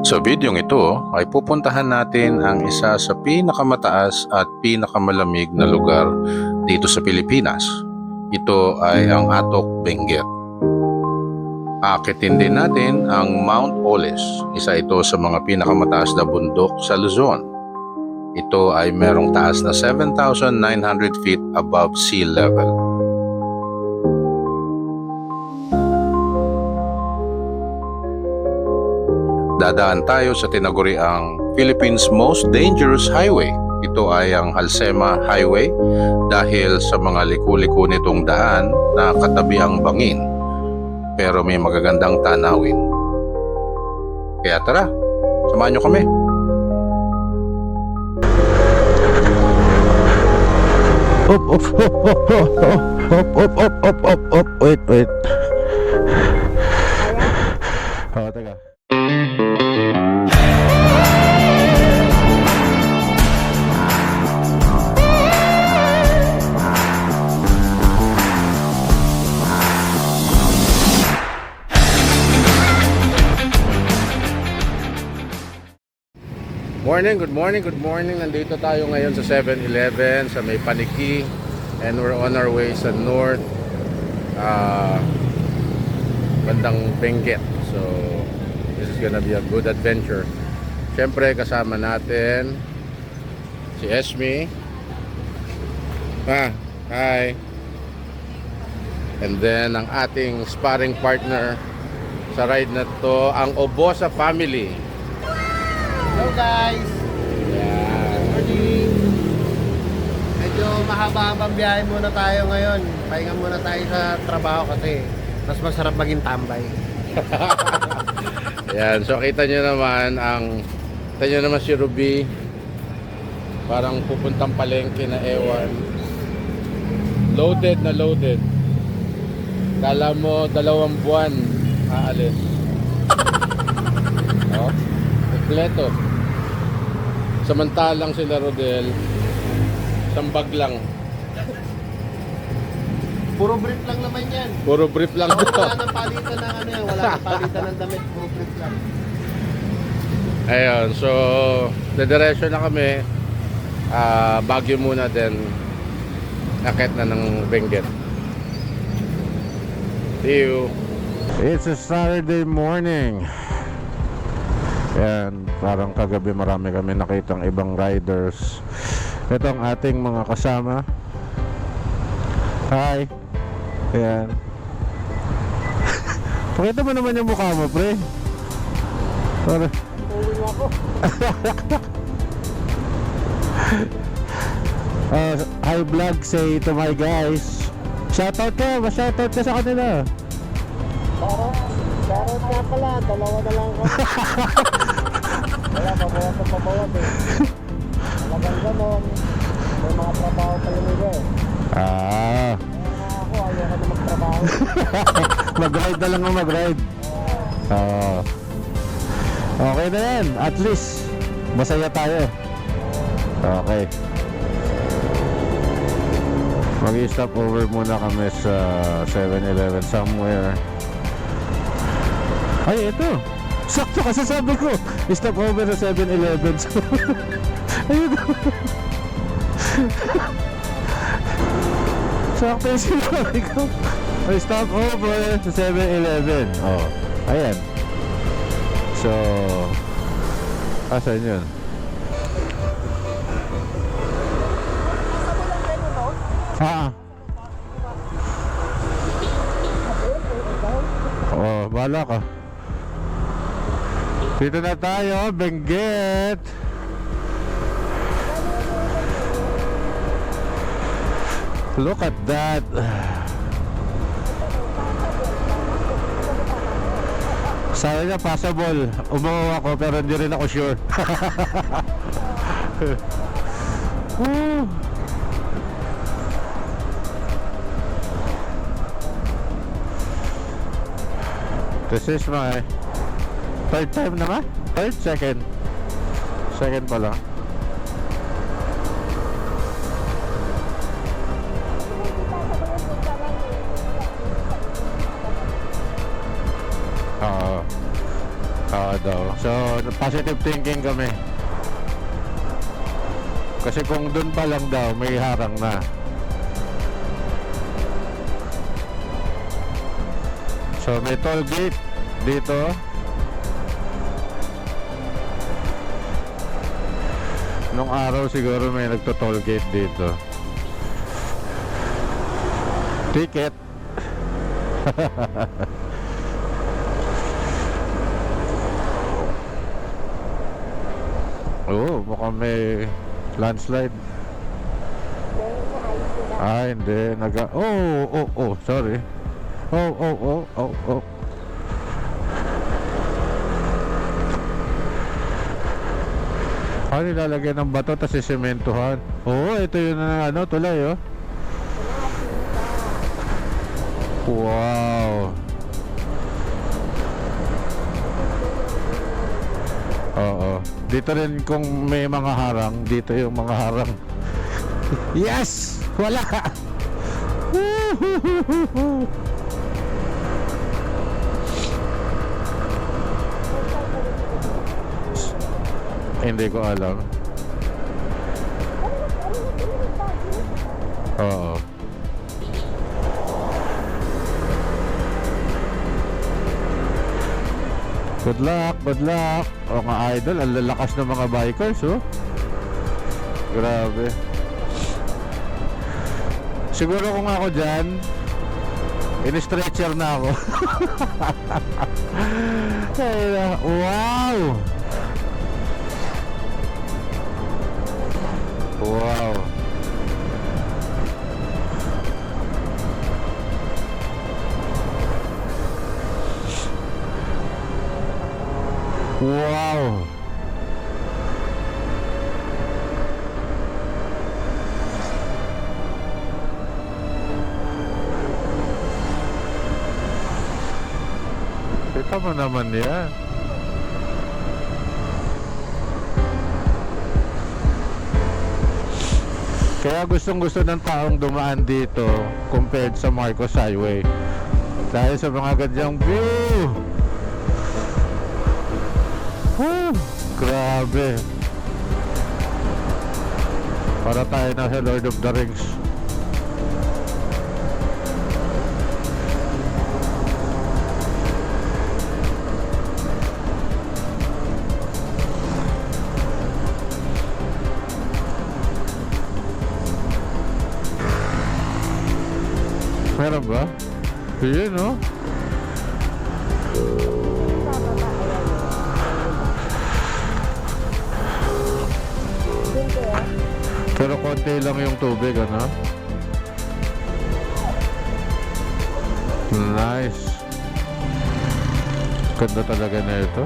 Sa videong ito ay pupuntahan natin ang isa sa pinakamataas at pinakamalamig na lugar dito sa Pilipinas. Ito ay ang Atok, Benguet. Akitin din natin ang Mount Oles, isa ito sa mga pinakamataas na bundok sa Luzon. Ito ay merong taas na 7,900 feet above sea level. Dadaan tayo sa tinaguriang Philippines' most dangerous highway. Ito ay ang Halsema Highway dahil sa mga liku-liku nitong daan na katabi ang bangin. Pero may magagandang tanawin. Kaya tara, samahan nyo kami. Up. Wait. Oh, teka. Good morning. Nandito tayo ngayon sa 7-Eleven sa may Paniki and we're on our way sa north bandang Benguet. So this is gonna be a good adventure. Siyempre kasama natin si Esme. Hi. And then ang ating sparring partner sa ride na to, ang Obosa family. Hello guys! Yan. Morning! Medyo mahaba-habang biyahe muna tayo ngayon. Pahinga muna tayo sa trabaho kasi mas masarap maging tambay. Yan, so kita nyo naman si Ruby. Parang pupuntang palengke na ewan. Loaded na loaded. Kala mo 2 buwan aalis. Oh, kompleto. Samantalang sila Rodel, isang bag lang. Puro brief lang naman yan. Puro brief lang to. Wala nang palitan ng ano yan. Wala nang palitan ng damit. Puro brief lang. Ayun, so dediretso na kami. Baguio muna din. Akit na ng Benguet. See you. It's a Saturday morning. Yan, parang kagabi marami kami nakitang ibang riders. Ito ang ating mga kasama. Hi. Yan. Pakita mo naman yung mukha mo, pre. Para. Uwi ako. Hi vlog, say to my guys. Shoutout ka sa kanila. Darot nga pala. Dalawa na lang kami. Wala, pabawat eh. Talagang ganon. May mga trabaho pala nila eh. Kaya ako, ayaw na magtrabaho. Mag-ride na lang ang mag-ride. Okay na yan. At least masaya tayo. Okay. Mag-stop over muna kami sa 7-Eleven somewhere. Ay, ito. Sakto kasi sabi ko, stop over sa 7-Eleven. Ayun. Sakto yung sinabi ko. Stop over sa 7-Eleven. Oh, ayan. So, asan yun? Oh, bahala ka. Dito na tayo, Benguet. Look at that. Sabi niya possible. Umuha ako pero hindi rin ako sure. This is my third time naman? Second pa lang. Oo daw. So, positive thinking kami. Kasi kung dun pa lang daw, may harang na. So, may toll gate dito. Nung araw siguro may nagto-toll gate dito. Ticket. Oo, mukhang may landslide. Hindi. Sorry. Nilalagyan ng bato tapos sisementohan. Ito yun na tulay, oh. Wow. Oo. Dito rin kung may mga harang, dito yung mga harang. Yes! Wala! Hindi ko alam. Oo. Good luck, good luck. Mga idol, ang lalakas ng mga bikers, oh. Grabe. Siguro kung ako dyan, in-stretcher na ako. Wow! Wow. Wow. Kita mo naman yan. Kaya gustong-gusto ng taong dumaan dito compared sa Marcos Highway. Dahil sa mga ganyang view. Grabe. Para tayo na sa Lord of the Rings. Meron ba? Yun, no? Pero konti lang yung tubig, ano? Nice. Ganda talaga na ito.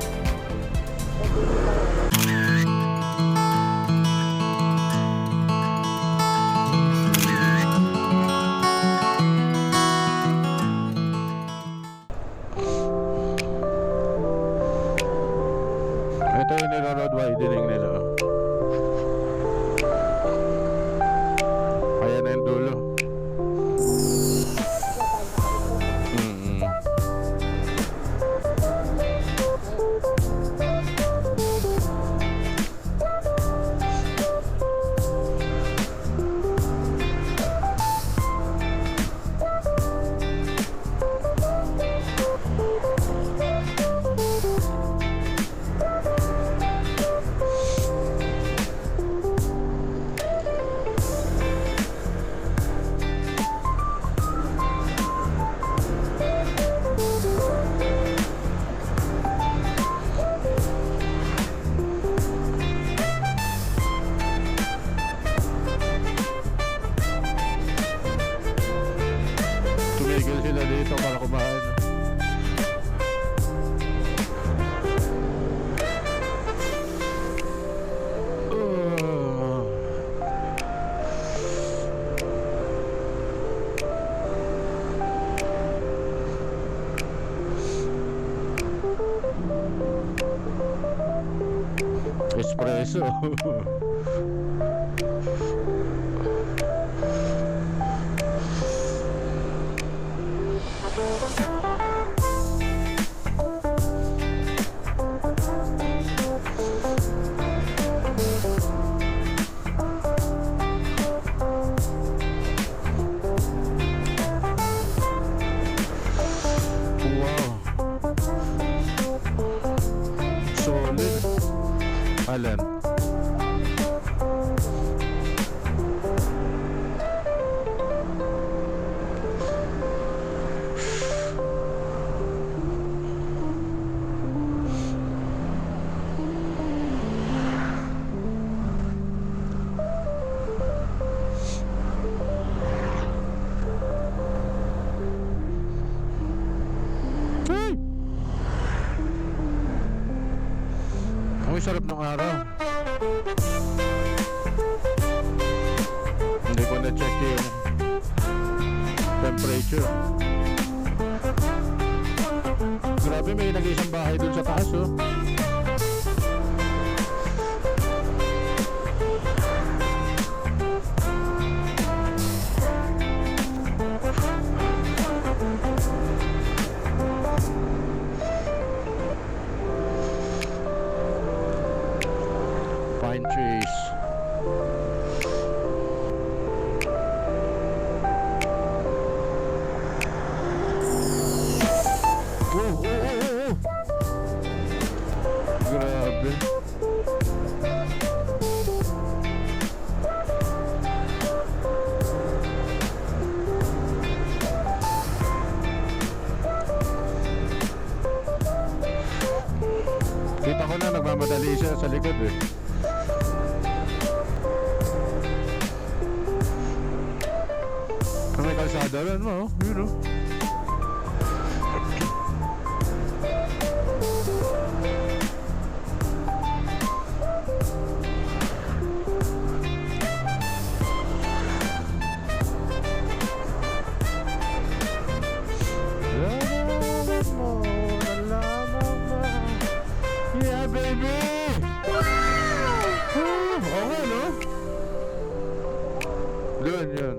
Ito yung niro-road widening nila. Ayan na yung dulo. Tumigil sila dito para kumain. Espresso. Alin? Hey! Ang sarap ng araw. Hindi ko na-check yung temperature. Grabe, may nag-iisang bahay dun sa taas, oh. Pine trees. Oh. Grabe. Kita ko na nagmamadali siya sa likod eh. May kalsada rin mo, yun o. Yeah, baby! Okay, no? Doon yun.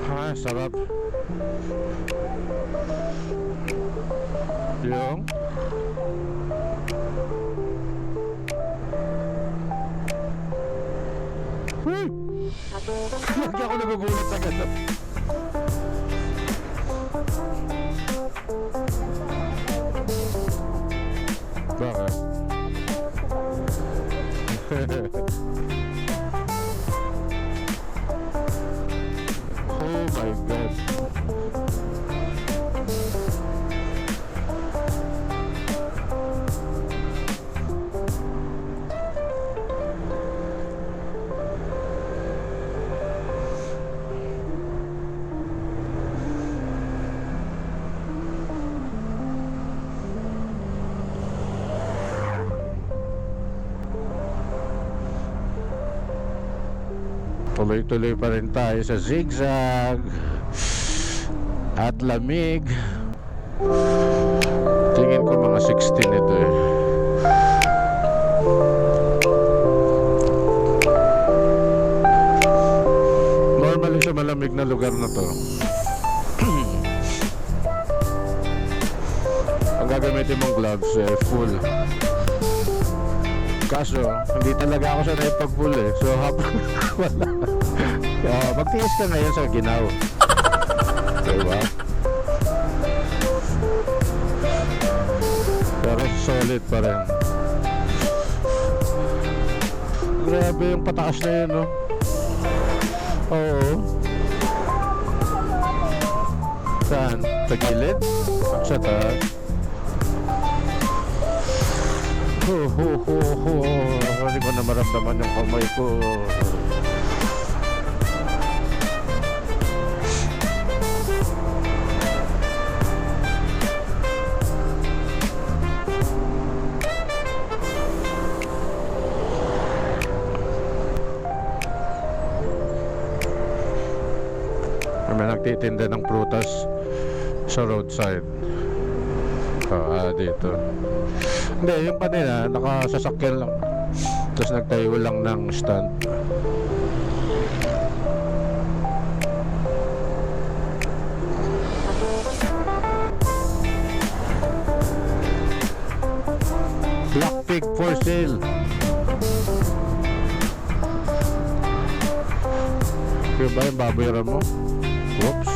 Ah, sarap. Yung lagi ako nagugulat sa ganda. Bakit? Oh my God. Tuloy-tuloy pa rin tayo sa zigzag at lamig. Tingin ko mga 16 ito eh. Normally sa malamig na lugar na to ang gagamitin mong gloves eh full. Kaso, hindi talaga ako sanay pag-full eh. So, wala. Magtiis ka ngayon sa ginaw. Diba? Pero solid pa rin. Grabe yung pataas na yun, no? Oo. Saan? Sa gilid? Sa taas? Hindi ko na maramdaman yung kamay ko. May nagtitinda ng prutas sa roadside. Dito. Hindi, yung kanina nakasasakyan lang. Tapos nagtayo lang ng stand. Black pig for sale. Kaya ba yung babayaran mo? Whoops.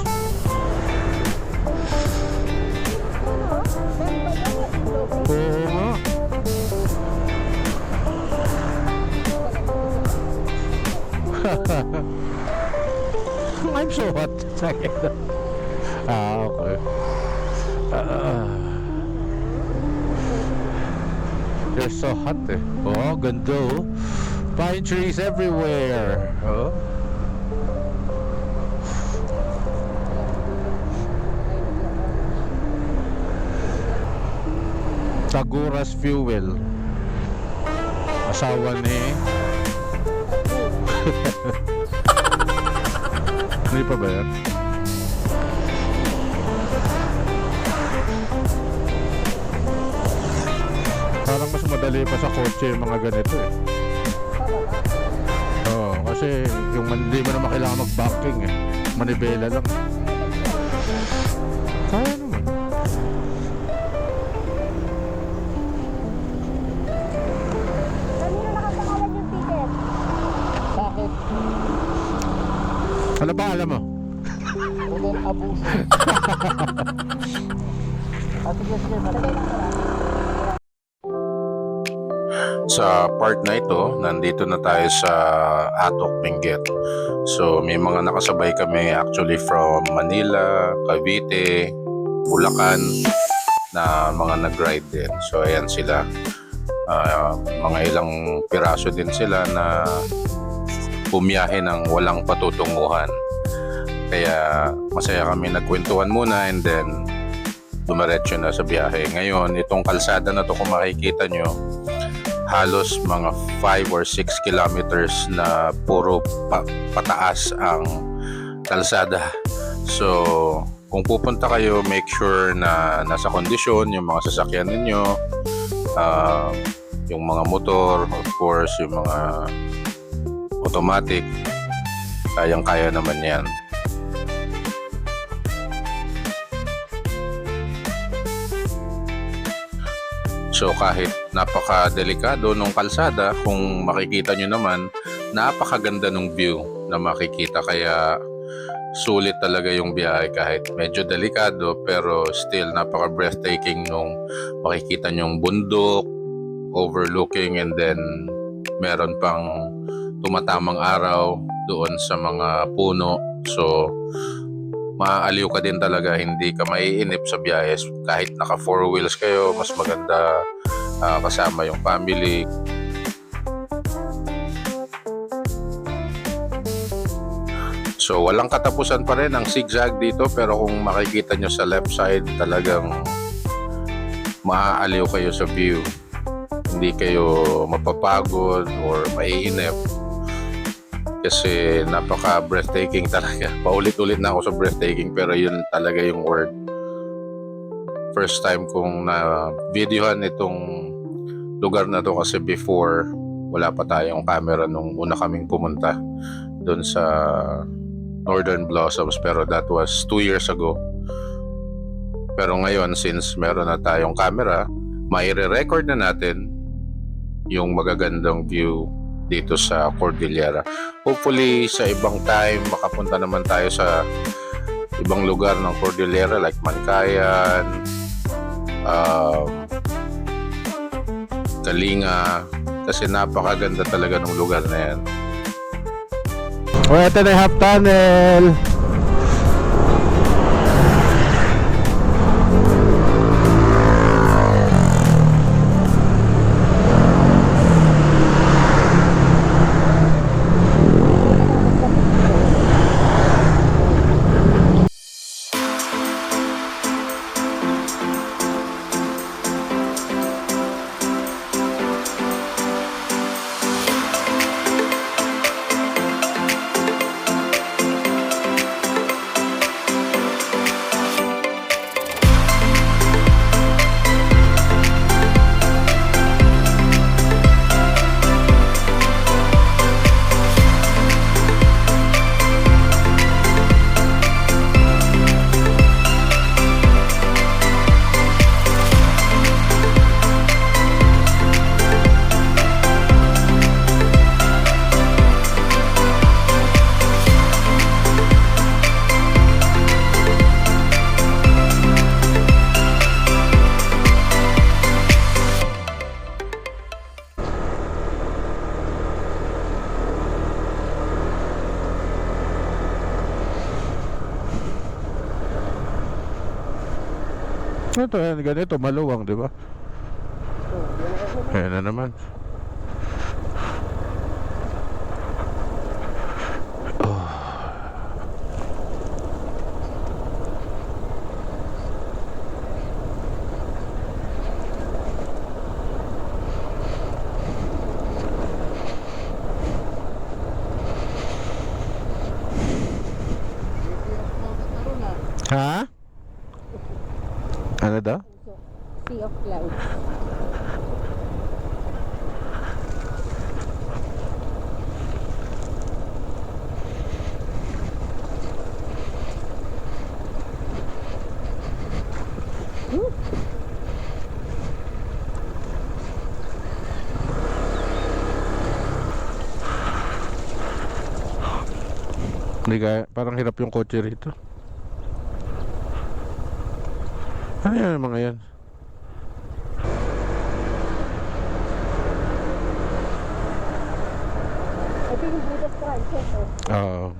hot. Okay. They're so hot eh. Oh, ganda oh. Pine trees everywhere. Oh. Taguras Fuel. Asawa ni Hindi pa ba yan? Parang mas madali pa sa kotse yung mga ganito eh. Oo, kasi yung hindi mo naman kailangan mag-banking eh. Manibela lang. Kaya naman. Kanino nakapangalan yung ticket? Bakit? Ano ba alam mo? Ulan abuso. Sige, malagay lang pala. Sa part na ito, nandito na tayo sa Atok, Benguet. So may mga nakasabay kami actually from Manila, Cavite, Bulacan na mga nag-ride din. So ayan sila. Mga ilang piraso din sila na bumiyahe ng walang patutunguhan. Kaya masaya kami nagkwentuhan muna and then dumiretso na sa biyahe. Ngayon, itong kalsada na to kung makikita nyo, halos mga 5 or 6 kilometers na puro pataas ang kalsada. So, kung pupunta kayo, make sure na nasa kondisyon yung mga sasakyan ninyo, yung mga motor, of course, yung mga automatic, kayang-kaya naman yan. So kahit napaka-delikado nung kalsada, kung makikita nyo naman, napakaganda nung view na makikita. Kaya sulit talaga yung biyahe kahit medyo delikado, pero still napaka-breathtaking nung makikita nyong bundok, overlooking, and then meron pang tumatamang araw doon sa mga puno. So maaaliw ka din talaga, hindi ka maiinip sa biyahe. Kahit naka 4 wheels kayo, mas maganda kasama yung family. So walang katapusan pa rin ang zigzag dito, pero kung makikita nyo sa left side, talagang maaaliw kayo sa view. Hindi kayo mapapagod or maiinip kasi napaka breathtaking talaga. Paulit-ulit na ako sa breathtaking, pero yun talaga yung word. First time kong na videohan itong lugar na to, kasi before wala pa tayong camera nung una kaming pumunta doon sa Northern Blossoms, pero that was 2 years ago. Pero ngayon, since meron na tayong camera, maire-record na natin yung magagandang view dito sa Cordillera. Hopefully sa ibang time makapunta naman tayo sa ibang lugar ng Cordillera like Mancayan, Kalinga, kasi napakaganda talaga ng lugar na yan. Oh, ito na yung half tunnel. Ito, yan, ganito, maluwang, di ba? So, yun Ayan na na naman. Ha? Ano daw? Sea of clouds. Hindi kaya, parang hirap yung kotse rito. Ano yan mga yan? Ito yung Buddha's Transit. Oo.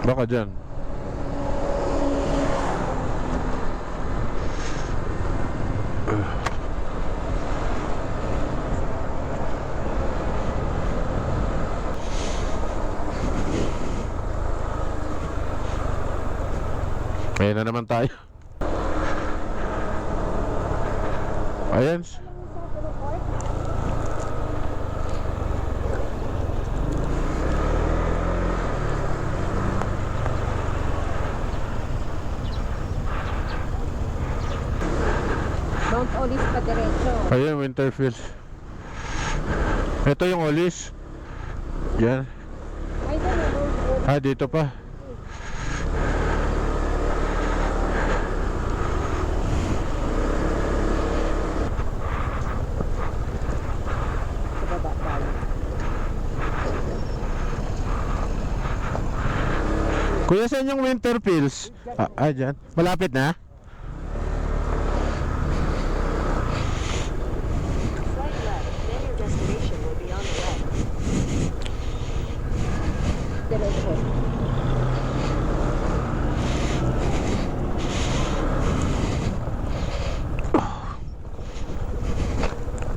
Baka dyan. Ayan na naman tayo. Ayan. Mount Olis pa diretso. Ayan, Winterfield. Ito yung Olis. Yan. Ay, doon yung Mount Olis. Ah, dito pa. Sa baba tayo. Kuya, saan yung Winterfields? Dyan. Malapit na? Slight left, then your destination will be on the left. Diretso.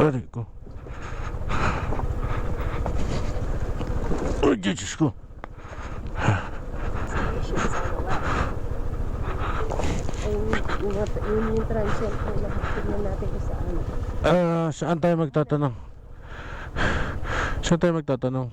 Aray ko. Ay, Diyos ko. Destination is on the left. Ay, yung transit. Tignan natin kung saan. Saan tayo magtatanong? Saan tayo magtatanong?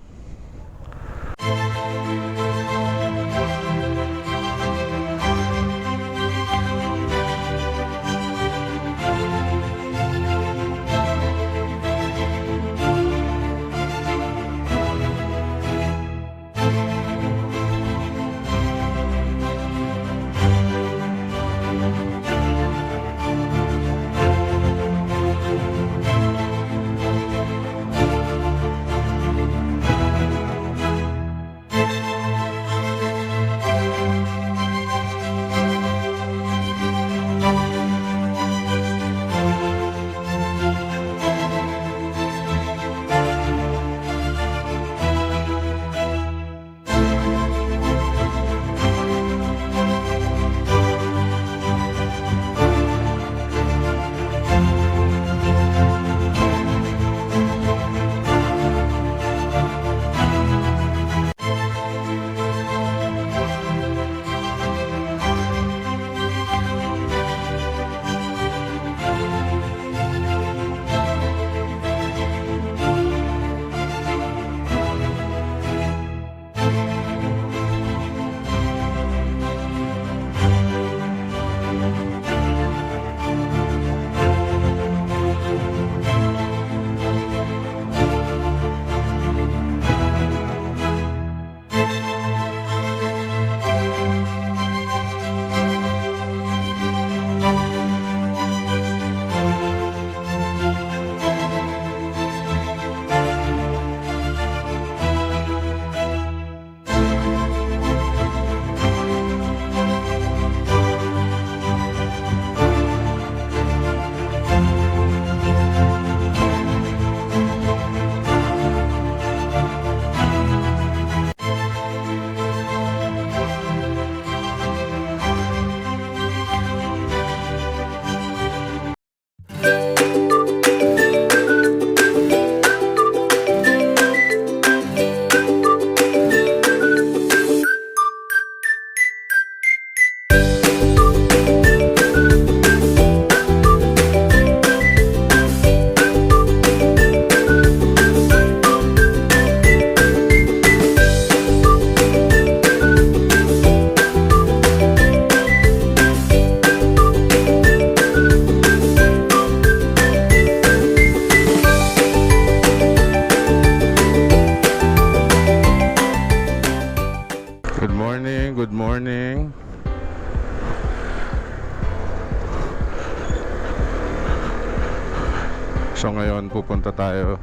So ngayon pupunta tayo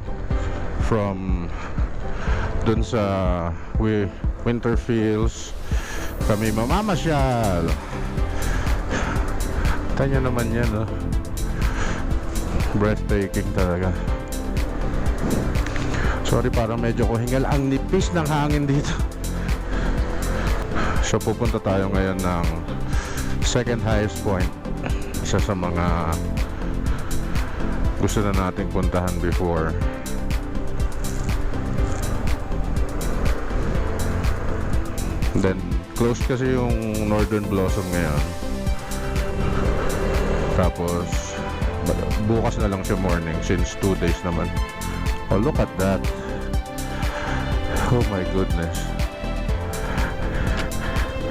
from dun sa Winterfields. Kami mamamasyal. Tanya naman yan, no? Breathtaking talaga. Sorry, parang medyo ko hingal. Ang nipis ng hangin dito. So pupunta tayo ngayon ng second highest point. Isa sa mga gusto na nating puntahan before. Then close kasi yung Northern Blossom ngayon. Tapos bukas na lang siya morning since 2 days naman. Oh, look at that. Oh my goodness.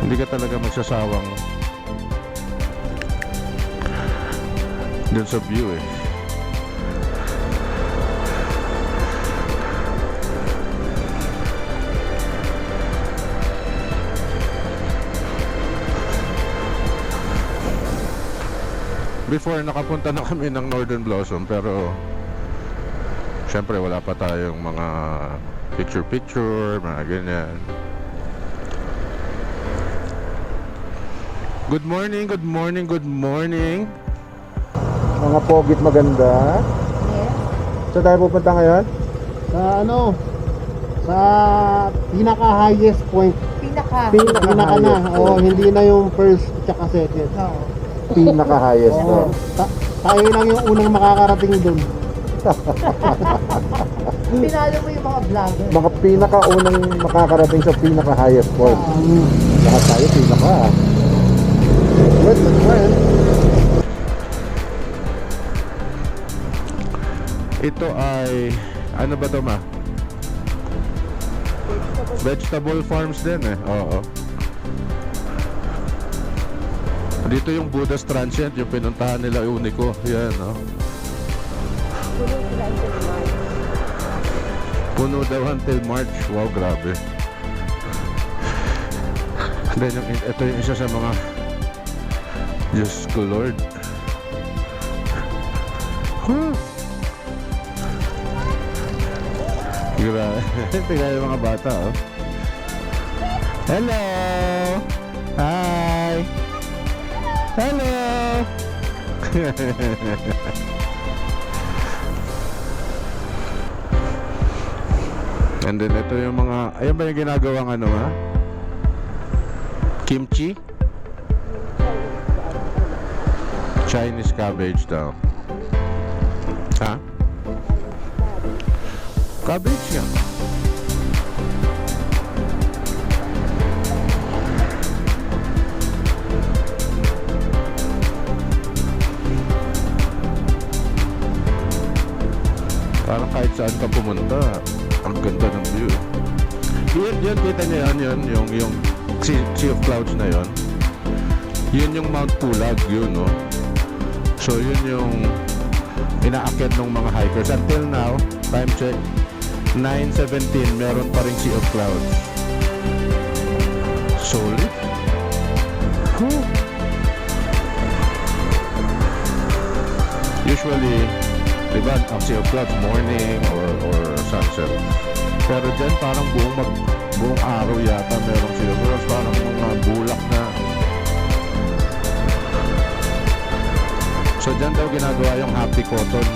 Hindi ka talaga magsasawang dun sa view eh. Before nakapunta na kami ng Northern Blossom, pero syempre wala pa tayong mga picture, mga ganyan. Good morning, good morning, good morning. Mga pogit maganda. Saan tayo pupunta ngayon? Sa ano? Sa pinaka-highest point. Pinaka na. Oo, hindi na yung first tsaka second. Pinaka-highest point. Tayo lang yung unang makakarating dun. Pinalo mo yung mga vlogger. Mga pinaka-unang makakarating sa pinaka-highest point. Lahat tayo pinaka. Good, well. Ito ay ano ba to, ma? Vegetable farms din eh. Oo. Dito yung Buddha's Transient, yung pinuntahan nila Unico. Yan, no? Puno sila until March. Puno daw until March. Wow, grabe. Then ito yung isa sa mga Diyos ko Lord. Grabe. Tingnan yung mga bata, oh. Hello! Hi! Hello! And then ito yung mga, ayan ba yung ginagawang ano, ha? Kimchi? Chinese cabbage daw. Ha? Cabbage yan. Parang kahit saan ka pumunta, ang ganda ng view. Yun, kita niyo yan, yung sea of clouds na yun. Yun yung Mount Pulag, yun, no? So yun yung inaakyat ng mga hikers. Until now, time check, 9:17, meron pa ring sea of clouds. Solid. Usually, diba, ang sea of clouds morning or sunset. Pero dyan parang buong araw yata merong sea of clouds, parang mga bulak na. So dyan daw ginagawa yung happy cotton.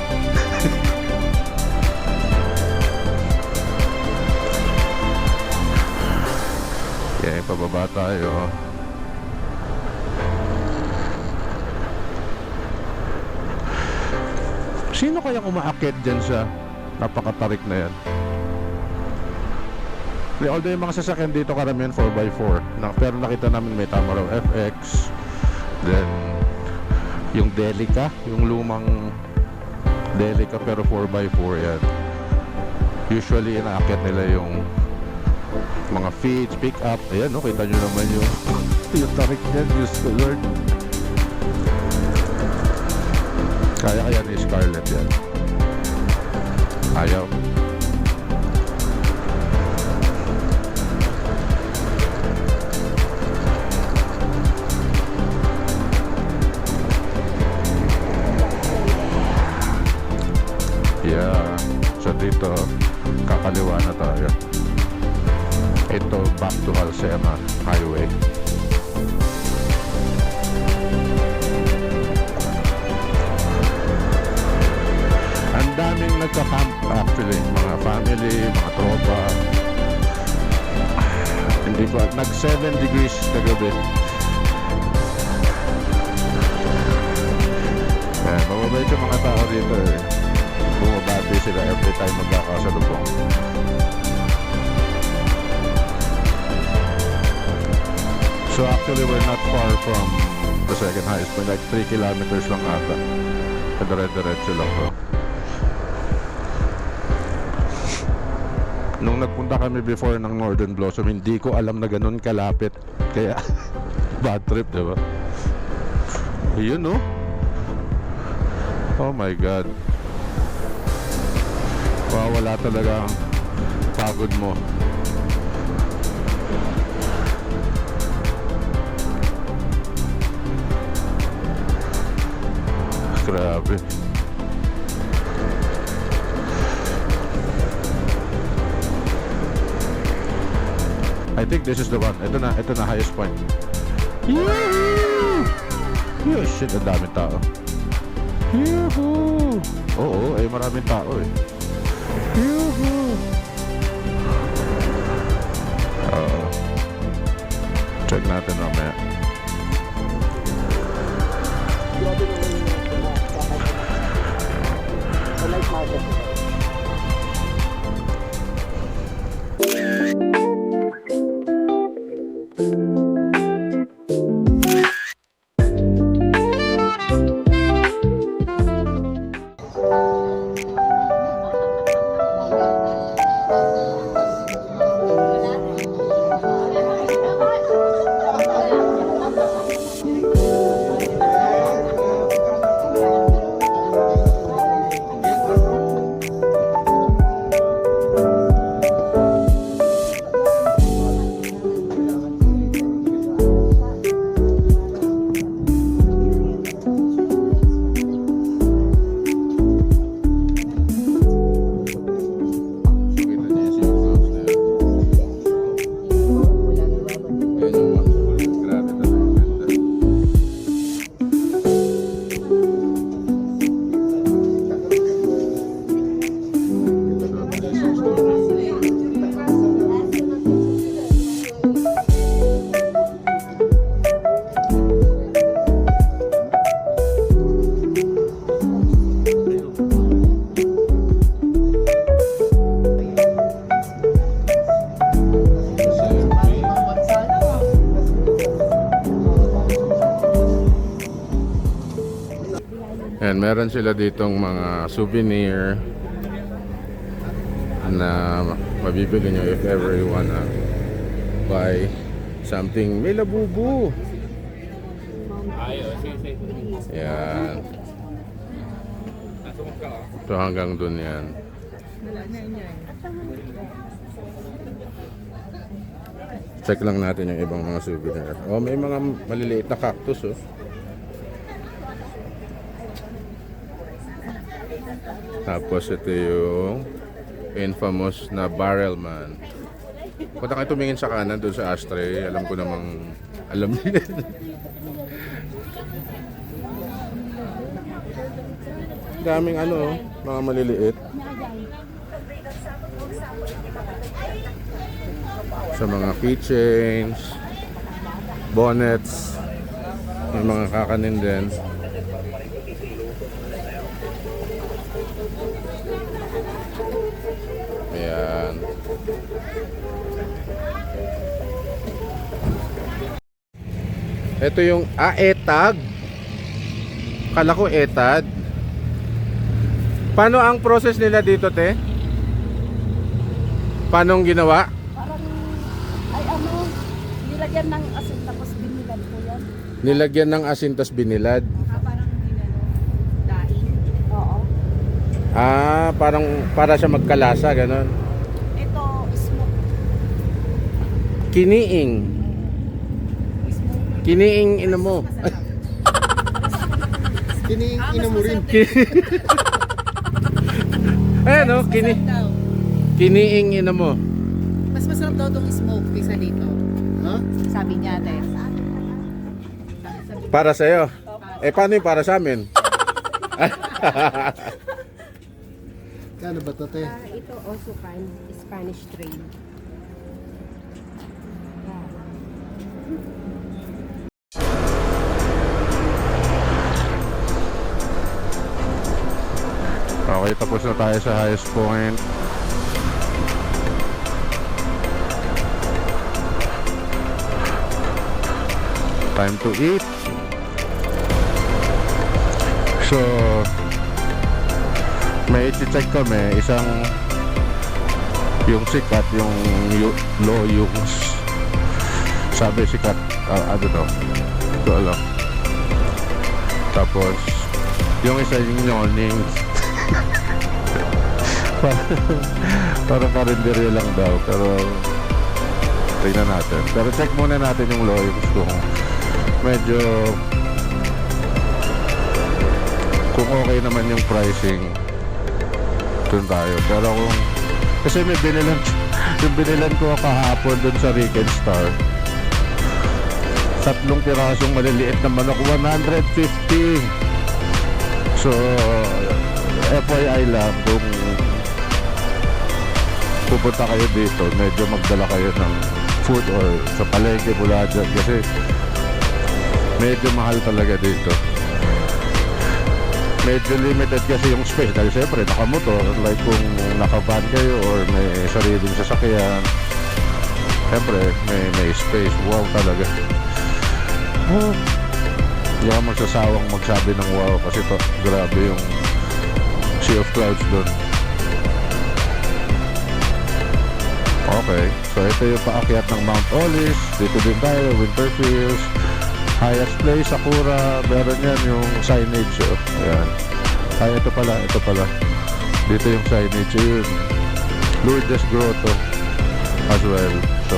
Okay, pababa tayo. Sino kayang umaakyat dyan sa napakatarik na yan? Although yung mga sasakyan dito karamihan 4x4 pero nakita namin may tama raw FX, then yung Delica, yung lumang Delica pero 4x4 yan. Usually inaakyat nila yung mga feeds, pick up. Ayan, no, kita nyo naman yung tarik niya. Diyos ko Lord. Kaya ni Scarlett yan. Ayaw. back to Halsema Highway. Ang daming nagka-camp actually, mga family, mga tropa. Hindi ko, nag 7 degrees kagabi. Mababait yung mga tao dito eh. Bumabati sila every time magkakasalubong. So actually we're not far from the second highest point, like 3 kilometers lang ata. Kadire-diretso lang to. Nung nagpunta kami before ng Northern Blossom, hindi ko alam na ganun kalapit. Kaya bad trip, diba? Yun no? Oh my God. Wala talaga ang pagod mo. Grabe. I think this is the one. Ito na highest point. Yee! Oh shit, ang daming tao. Yuhu! Oo, eh maraming tao eh. Yuhu! Oo. Check natin mamaya. Grabe naman yung sa light market. And meron sila ditong mga souvenir na mabibili nyo if ever you wanna buy something. May labubu. Yan. So hanggang dun yan. Check lang natin yung ibang mga souvenir. Oh, may mga maliliit na cactus oh. Tapos ito yung infamous na Barrel Man. Punta kayo tumingin sa kanan doon sa ashtray. Alam ko namang alam niyo yan. Daming ano, mga maliliit. Sa mga keychains, bonnets, may mga kakanin din. Ayan. Ito yung etag. Kala ko etad. Paano ang process nila dito, te? Paano ang ginawa? Parang, ay ano, nilagyan ng asin tapos binilad ko yan. Nilagyan ng asin tas binilad. Parang daing. Oo. Ah, parang para siya magkalasa, ganon. Ito, smoke. Kiniing. Kiniing ina mo. Kiniing ina mo rin. Ayan o, kiniing ina mo. Mas masarap daw itong smoke kaysa dito. Ha? Sabi niya, ate. Para sa'yo. Eh, paano yung para sa amin? Kano ba to, te? Ito also pan Spanish train. Okay, tapos na tayo sa highest point. Time to eat. So, may i-check kami, isang yung sikat, yung low yung sabi sikat, ano to? Ito alam. Tapos, yung isa yung yawning. Parang karinderya lang daw, pero tingnan natin. Pero check muna natin yung loyals kung medyo kung okay naman yung pricing, dun tayo. Pero kung kasi may binilan yung binilan ko kahapon dun sa Rick and Star, 3 pirasong maliliit na manok, 150. So FYI lang, kung pupunta kayo dito, medyo magdala kayo ng food or sa palengke mula dyan kasi medyo mahal talaga dito. Medyo limited kasi yung space dahil siyempre nakamotor, like kung nakavan kayo or may sariling sasakyan, siyempre may space. Wow talaga. Hindi ka magsasawang magsabi ng wow kasi to, grabe yung sea of clouds doon. Okay, so ito yung paakyat ng Mount Olis. Dito din tayo, Winterfields, highest place, Sakura. Meron yan yung signage. Oh. Ayan. Ay, ito pala. Dito yung signage. Yun. Lourdes Grotto as well. So,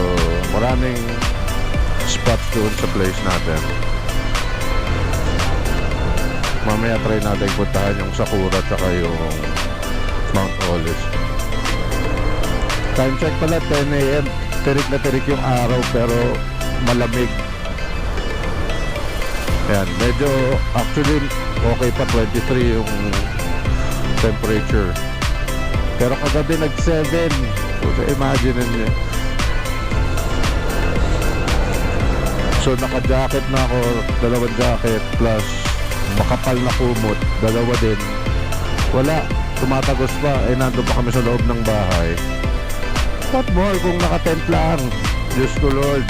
maraming spots doon sa place natin. Mamaya try natin puntahan yung Sakura tsaka yung Mount Olis. Time check pala, 10 AM. Tirik na tirik yung araw pero malamig. Ayan, medyo actually okay pa, 23 yung temperature. Pero kagabi nag-7. So imagine niyo. So naka-jacket na ako, 2 jacket plus makapal na kumot, 2 din. Wala, tumatagos pa. Eh nandun pa kami sa loob ng bahay. What more kung naka-tent lang? Diyos ko Lord.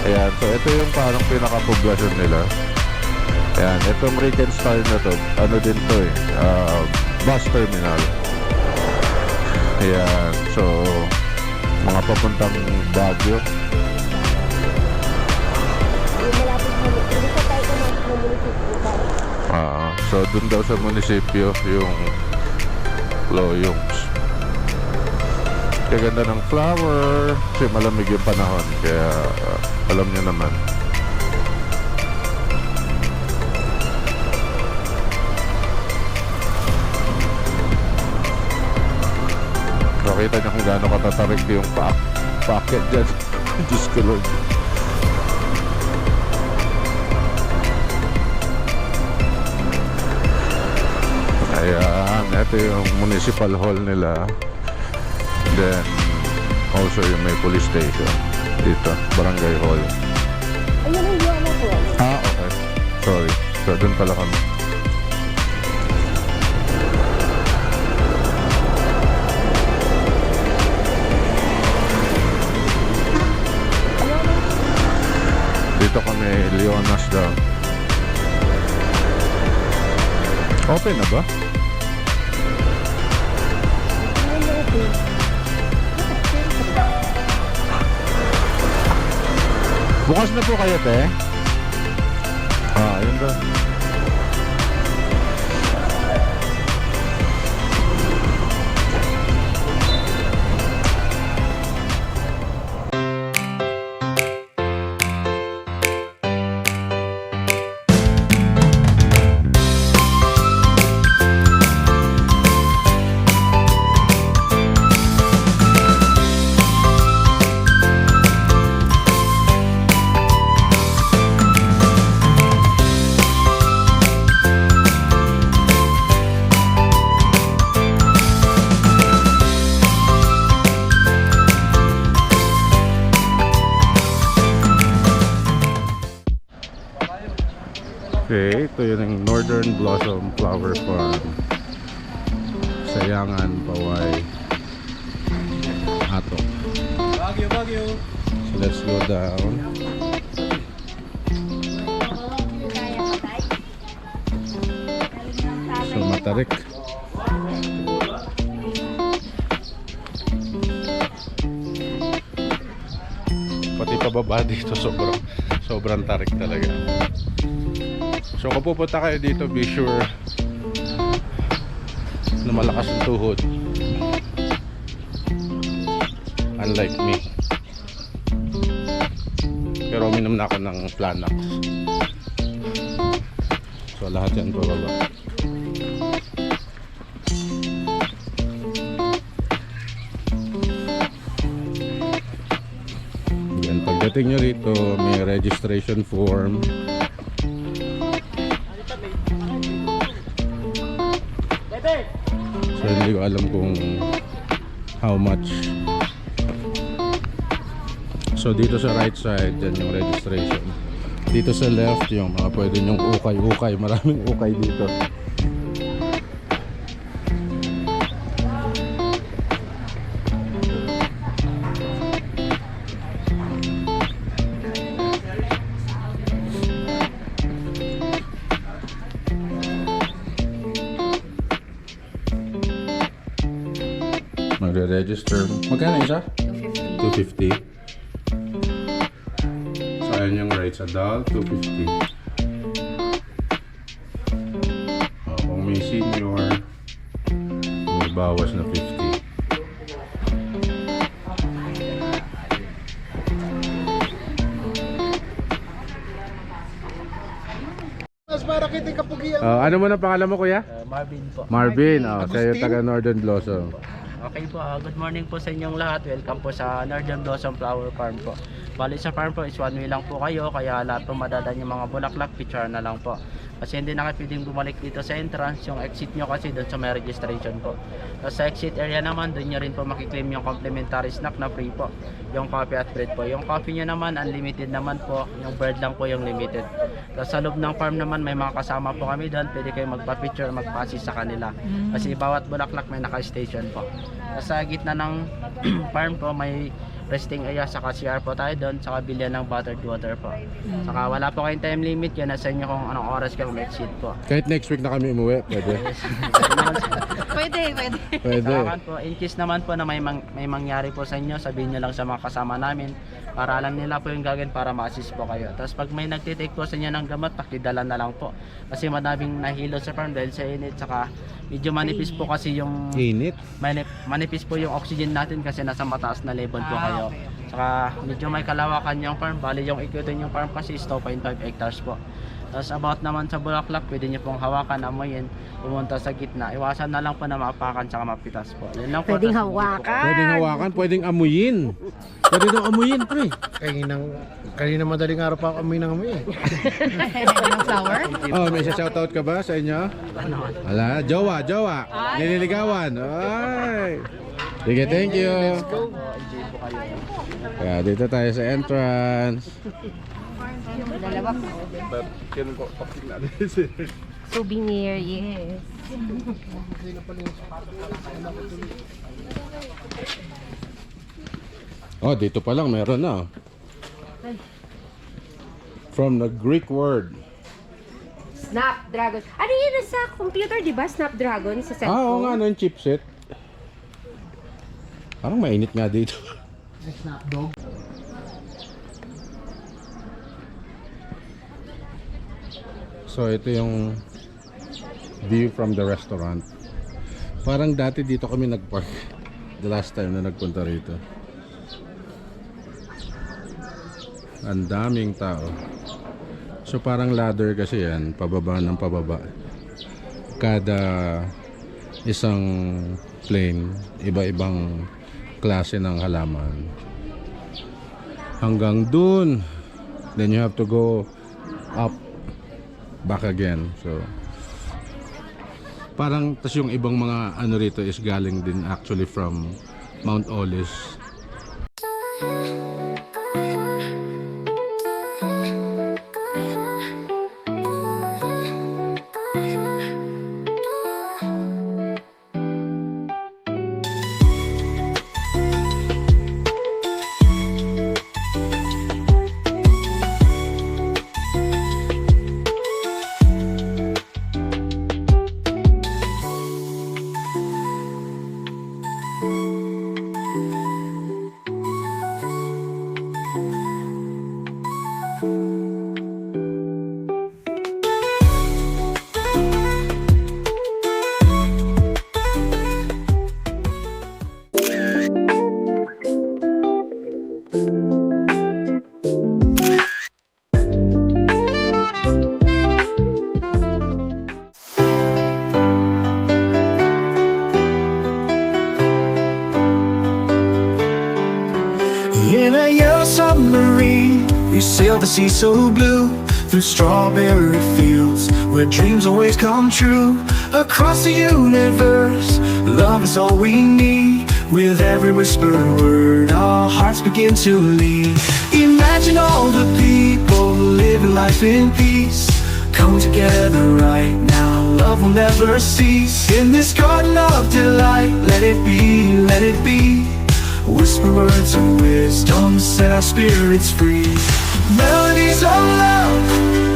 Ayan, so ito yung parang pinaka-poblasyon nila. Ayan, itong Rick and Star na to, ano din to eh, bus terminal. Ayan, so mga papuntang Baguio. So dun daw sa munisipyo yung Loyongs. Kaya ganda ng flower kasi malamig yung panahon, kaya alam nyo naman. Nakita nyo kung gaano katatarik yung packet dyan. Diyos ko Lord. Ayan, ito yung municipal hall nila. Then, also yung may police station. Dito, barangay hall. Ayun ang diyan mo po. Ah, okay. Sorry. So, dun pala kami. Dito kami, Leonas daw. Open na ba? Bukas na po kayo, te? Ah, yun daw. Okay, ito yun yung Northern Blossom Flower Farm. Sayangan, Paway, Ato. Bagyo. So let's go down. So matarik. Pati pababa dito sobrang tarik talaga. So kung pupunta kayo dito, be sure na malakas ang tuhod. Unlike me. Pero uminom na ako ng Planax. So lahat yan pababa. Yan, pagdating nyo rito, may registration form. So hindi ko alam kung how much. So dito sa right side, yan yung registration. Dito sa left, yung mga pwede nyong ukay-ukay. Maraming ukay dito. Magre-register. Magkano isa? 250. So ayan yung rates. Adult, 250. Kung may senior, may bawas na 50. Ano mo na pangalan mo, kuya? Marvin po. Marvin, sa'yo taga Northern Blossom. Okay po, good morning po sa inyong lahat. Welcome po sa Northern Blossom Flower Farm po. Bali sa farm po is one way lang po kayo, kaya lahat po madadaan yung mga bulaklak, picture na lang po. Kasi hindi na kayo pwedeng bumalik dito sa entrance, yung exit nyo kasi doon sa may registration po. Tapos sa exit area naman, doon nyo rin po makiklaim yung complimentary snack na free po. Yung coffee at bread po. Yung coffee nyo naman, unlimited naman po. Yung bread lang po yung limited. Tapos sa loob ng farm naman, may mga kasama po kami doon. Pwede kayo magpa-picture, magpa-assist sa kanila. Kasi bawat bulaklak may naka-station po. Tapos sa gitna ng farm po, may resting area sa CR po tayo doon, saka bilyan ng buttered water po. Saka wala po kayong time limit, yan nasa inyo kung anong oras kayo mag-exit po. Kahit next week na kami umuwi, pwede. Pwede. Pwede. Saka po, in case naman po na may mangyari po sa inyo, sabihin nyo lang sa mga kasama namin para alam nila po yung gagawin para ma-assist po kayo. Tapos pag may nagtitake po sa inyo ng gamot, pakidala na lang po. Kasi madaming nahilo sa farm dahil sa init, saka medyo manipis po kasi yung Init. manipis po yung oxygen natin kasi nasa mataas na level po kayo. Saka medyo may kalawakan yung farm. Bali yung ikutin yung farm kasi is 2.5 hectares po. Tapos about naman sa bulaklak, pwede nyo pong hawakan, amoyin, pumunta sa gitna. Iwasan na lang po na maapakan saka mapitas po. Yun lang po. Pwedeng Tas- hawakan. Pwedeng hawakan, pwedeng amuyin. Pwede daw amuyin, pre. Kanina madaling araw pa ako amoy ng amoy eh. Ng flower? Oh, may shoutout ka ba sa inyo? Wala, jowa. Nililigawan. Ay. Sige, thank you. Enjoy po kayo. Kaya dito tayo sa entrance. Dalawa po. Souvenir, yes. Oh, dito pa lang meron na. From the Greek word. Snapdragon. Ano yun sa computer, di ba? Snapdragon sa cellphone. Oo nga, ano yung chipset? Parang mainit nga dito. So ito yung view from the restaurant. Parang dati dito kami nagpark. The last time na nagpunta rito. Ang daming tao. So parang ladder kasi yan, pababa ng pababa. Kada isang plane, iba-ibang klase ng halaman. Hanggang dun, then you have to go up, back again. So parang tas yung ibang mga ano rito is galing din actually from Mount Olis. We sail the sea so blue, through strawberry fields, where dreams always come true. Across the universe, love is all we need. With every whispered word, our hearts begin to lead. Imagine all the people living life in peace. Come together right now, love will never cease. In this garden of delight, let it be, let it be. Whisper words of wisdom, set our spirits free. Melodies of love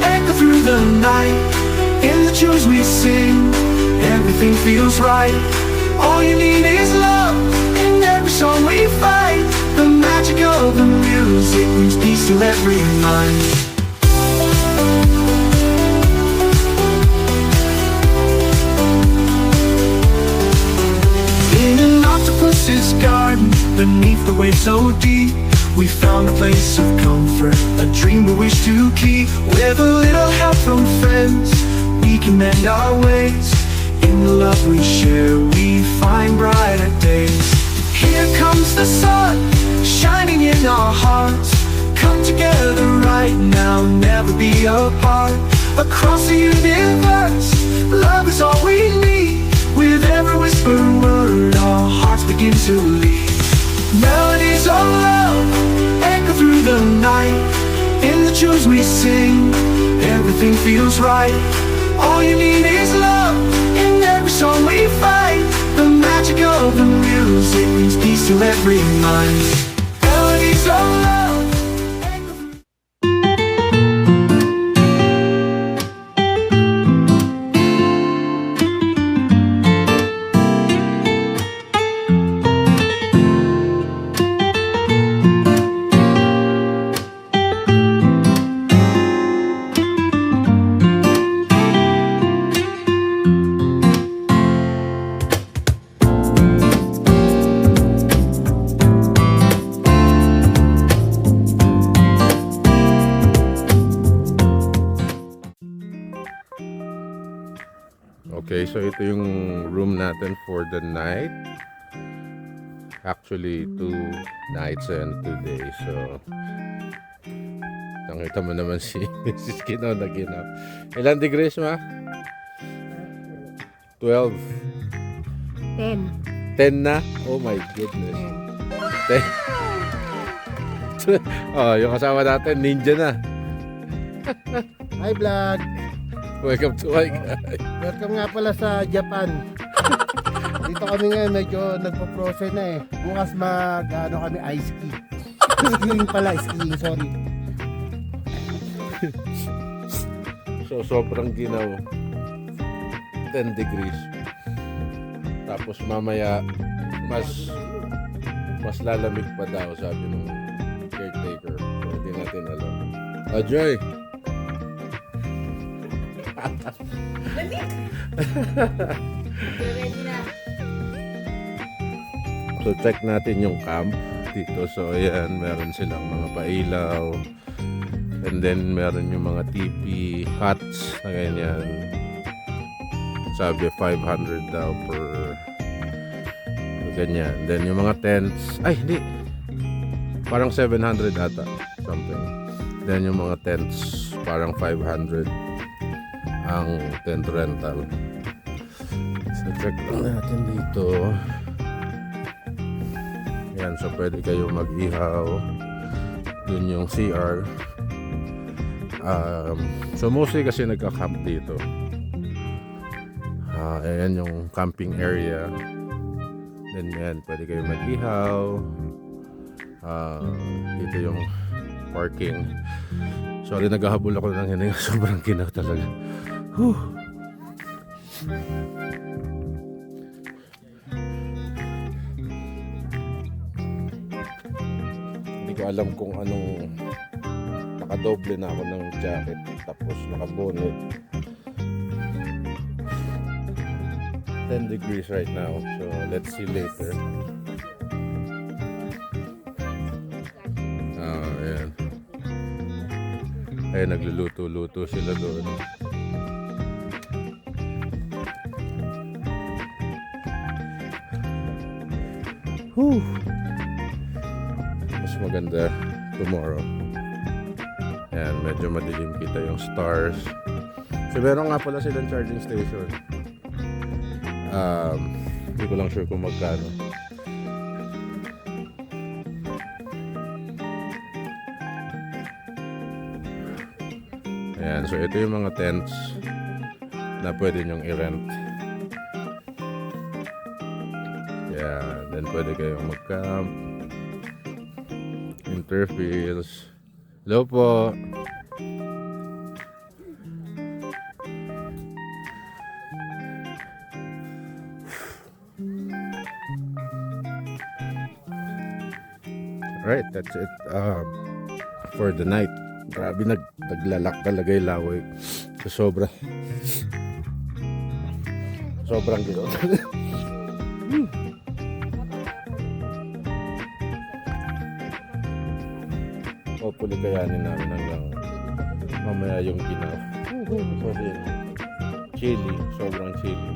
echo through the night. In the tunes we sing, everything feels right. All you need is love, in every song we find. The magic of the music brings peace to every mind. In an octopus's garden, beneath the waves so deep, we found a place of comfort, a dream we wish to keep. With a little help from friends, we can mend our ways. In the love we share, we find brighter days. Here comes the sun, shining in our hearts. Come together right now, never be apart. Across the universe, love is all we need. With every whispered word, our hearts begin to lead. Melodies of love echo through the night. In the tunes we sing, everything feels right. All you need is love, in every song we find. The magic of the music brings peace to every mind. Melodies of love echo through. Okay, so ito yung room natin for the night. Actually, 2 nights and 2 days. So, nakita mo naman si Mrs. Kinaw na ginap. Ilan degrees, ma? 12. 10. 10 na? Oh my goodness. 10. Oh, yung kasama natin, ninja na. Hi vlog! Welcome to my guys. Welcome nga pala sa Japan. Dito kami ngayon, medyo nagpo-process na eh. Bukas kami ice ski. Skiing pala, skiing, sorry. So, sobrang ginaw. 10 degrees. Tapos mamaya, mas lalamig pa daw, sabi ng caretaker. So, hindi natin alam. Joy! So check natin yung camp dito. So ayan, meron silang mga pailaw. And then meron yung mga tipi huts na ganyan. Sabi 500 daw per ganyan. Then yung mga tents, ay hindi, parang 700 ata something. Then yung mga tents parang 500 ang tent rental. So check lang natin dito. Yan, so pwede kayo mag-ihaw. Dun yung CR. So mostly kasi nagka-camp dito. Ayan yung camping area. Then yan, pwede kayo mag-ihaw. Dito yung parking. Sorry, naghahabol ako ng hininga. Sobrang kinaw talaga. Whew. Hindi ko alam kung anong nakadoble na ako ng jacket tapos nakabonet. 10 degrees right now, so let's see later. Ayan. Ay, nagluluto-luto sila doon. Mas maganda tomorrow. Ayan, medyo madilim kita yung stars. So, meron nga pala silang charging station. Hindi ko lang sure kung magkano. Ayan, so ito yung mga tents na pwede nyong i-rent. Ayan, then pwede kayong mag-camp. Interfields. Hello po. Alright, that's it for the night. Grabe, naglalak talaga yung laway. So, sobrang gilo. Hopefully kayanin namin hanggang mamaya yung ginaw. Kasi chilly, sobrang chilly.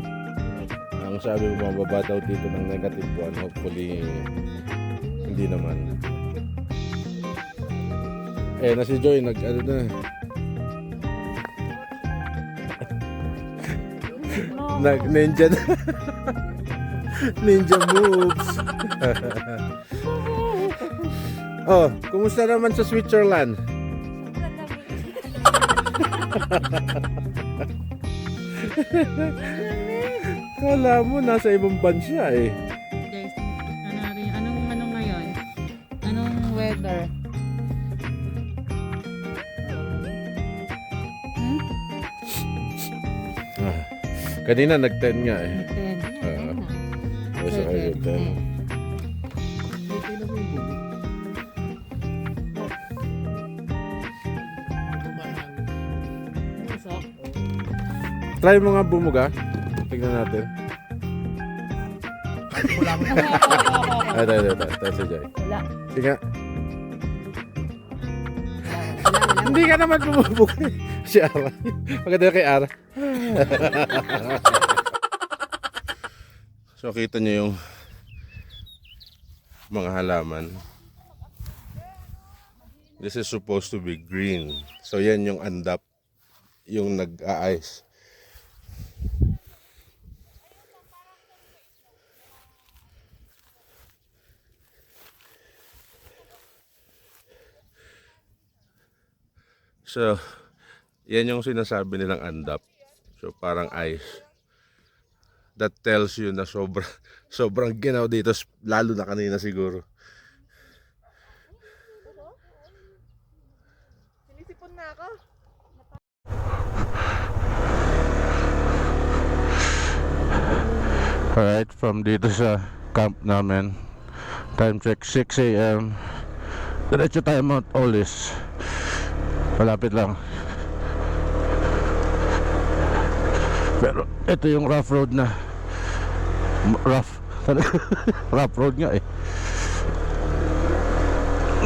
Ang sabi mo, mababa daw dito ng negative 1. Hopefully hindi naman. Na si Joy nag-ano na. Ninja na. Ninja moves. Oh, kumusta naman sa Switzerland? Kala mo nasa ibang bansa eh. Guys, anong ngayon? Anong weather? Kanina nag-10 nga eh. 10. So, ayun, 10. Try mo nga bumuga. Tignan natin. Ito si Joy. Wala. Sige nga. Hindi ka naman bumubuga. Si Ara. Maganda kay Ara. So kita niyo yung mga halaman. This is supposed to be green. So yan yung andap, yung nag-a-ice. So, yan yung sinasabi nilang andap. So, parang ice. That tells you na sobrang ginaw dito, lalo na kanina siguro. Sinisipon na ako. Alright, from dito sa camp namin, time check 6 a.m. Diretso tayo Mount Olis. Malapit lang. Pero ito yung rough road na rough rough road nga eh.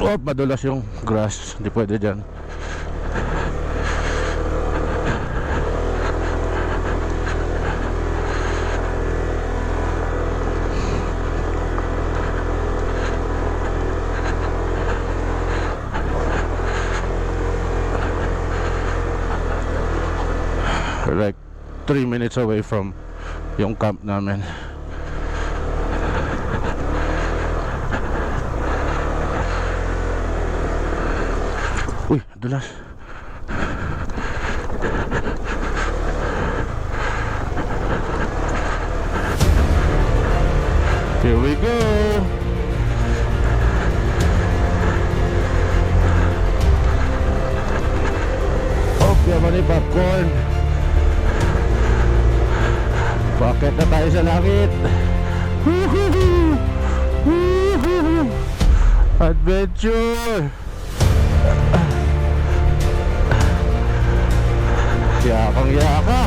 Oh, madulas yung grass. Hindi pwede dyan. Like 3 minutes away from yung camp namin. Uy, dulas. Here we go. Oh, yaman ni popcorn. Bakit na tayo sa langit? Woohoo! Woohoo! Adventure! Yakang yaka!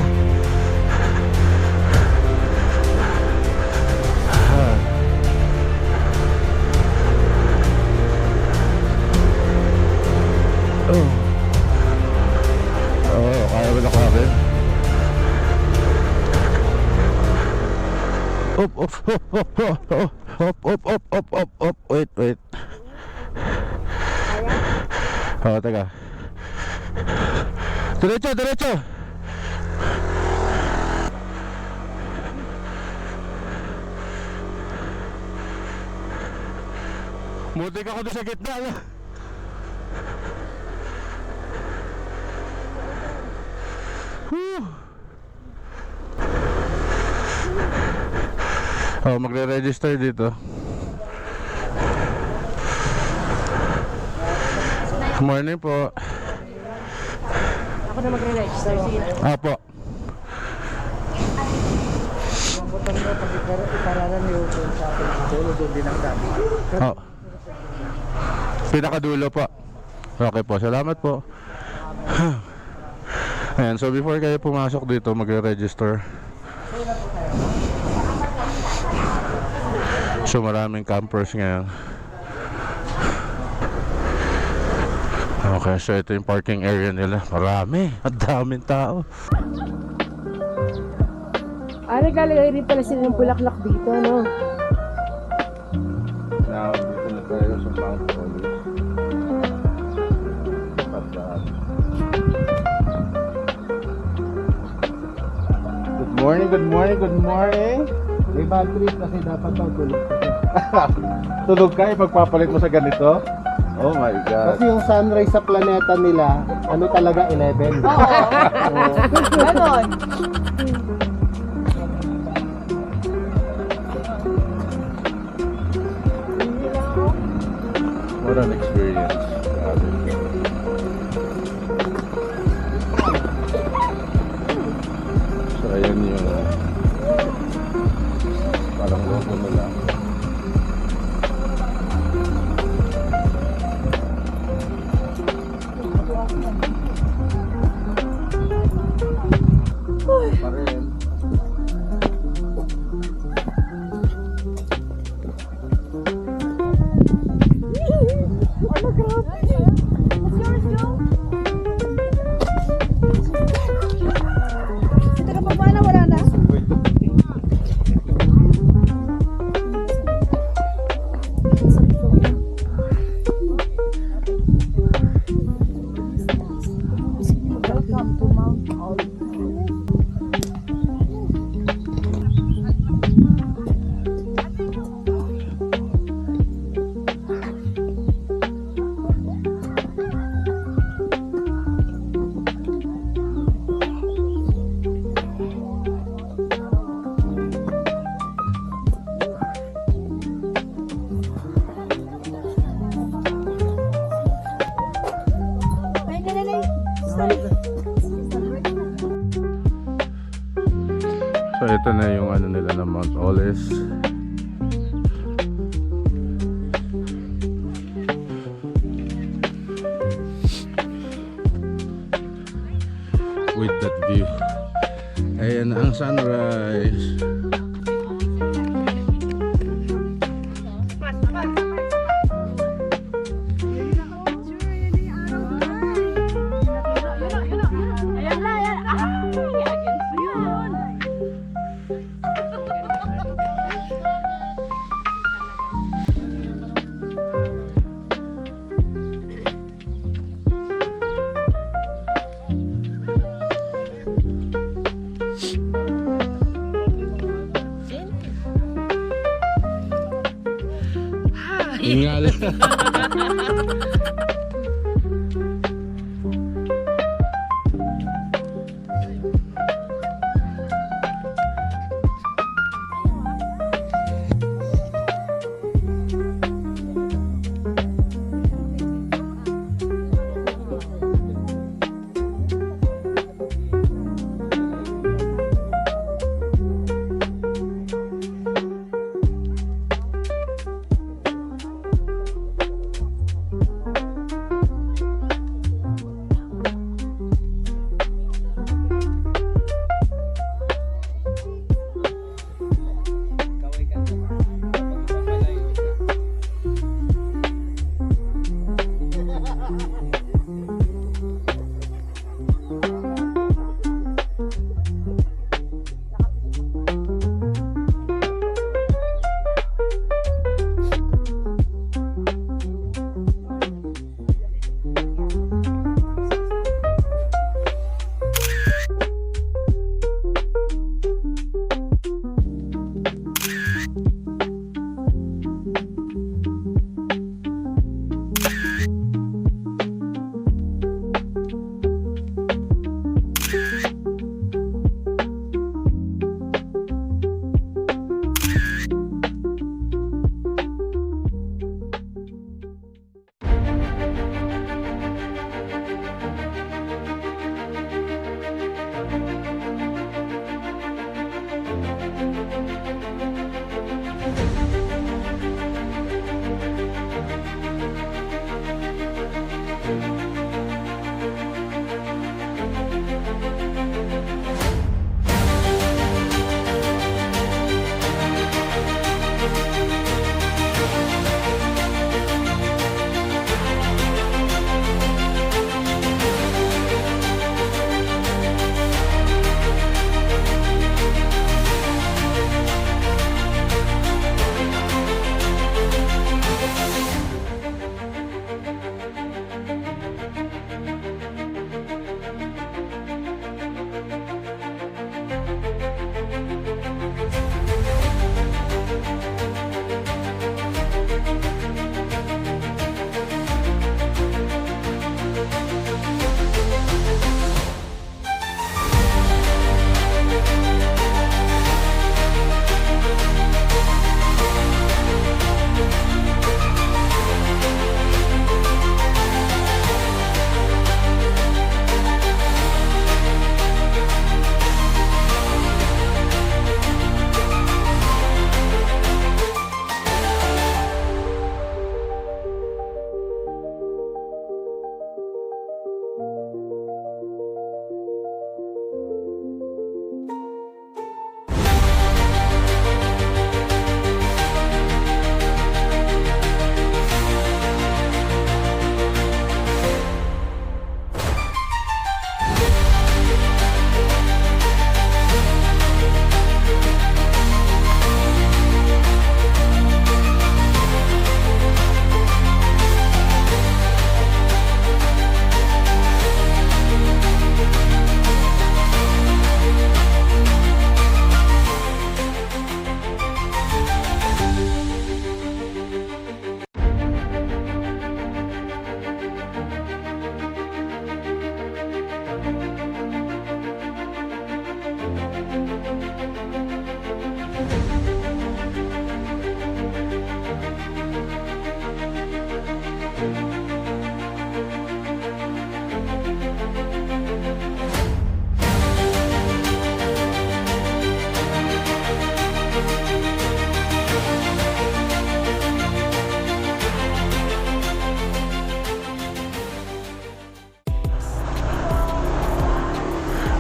Oh, kaya ba na karin? Up. Wait. Oh, teka. Diretso, diretso. Muntik ako doon sa gitna. Whew. Oh, magre-register dito. Morning po. Ako na magre-register. Apo. Butang mo, pag iparalan yung sa atin, dulo doon din ang dami. Oh. Pinakadulo po. Okay po, salamat po. Ayan, so before kayo pumasok dito, magre-register. So maraming campers ngayon. Okay, so ito yung parking area nila. Marami, ang daming tao. Naglalagay rin pala sila ng bulaklak dito, no? Now, dito na tayo sa Mount Olive. Good morning, good morning, good morning. May bad trip kasi dapat daw tulog ka. Tulog ka, magpapalit mo sa ganito? Oh my God. Kasi yung sunrise sa planeta nila, ano talaga, 11. Ganon. What an experience. Grabe. So, ayan yung parang logo nila. Pa rin. Teka, pagmana wala na. Welcome to Mount Olive. So ito na yung ano nila ng Mount Olive. With that view. Ayan ang sunrise. Ayan na, ayan. Ayun. Ingal.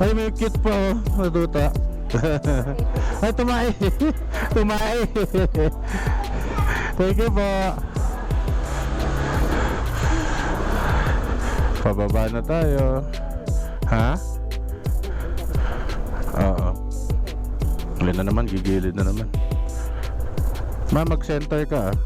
Ay, may cute pa oh. Natuta. Ay, tumae. Tumae. Thank you po. Pababa na tayo. Ha? Oo. Yan na naman, gigilid na naman. Ma, mag-center ka ah.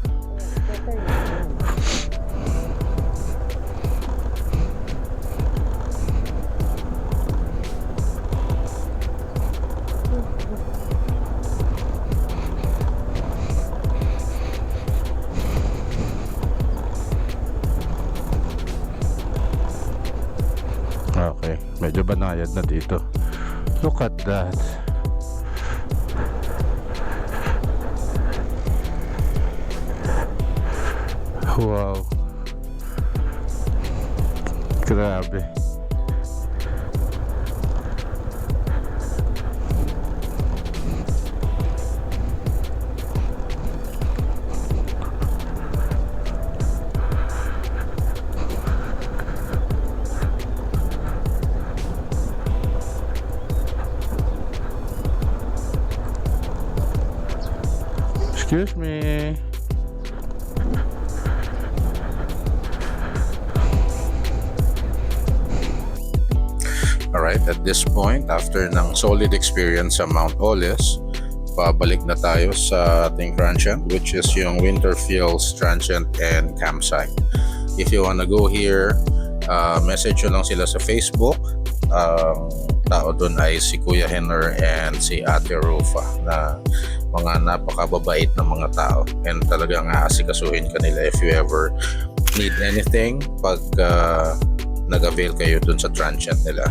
Okay, medyo banayad na dito. Look at that. Wow. Grabe. Excuse me. Alright, at this point, after ng solid experience sa Mount Oles, pabalik na tayo sa ating transient, which is yung Winterfields Transient and Campsite. If you wanna go here, message nyo lang sila sa Facebook. Ang tao dun ay si Kuya Henner and si Ate Rufa na mga napakababait na mga tao, and talagang aasikasuhin ka nila if you ever need anything pag nag-avail kayo dun sa transient nila.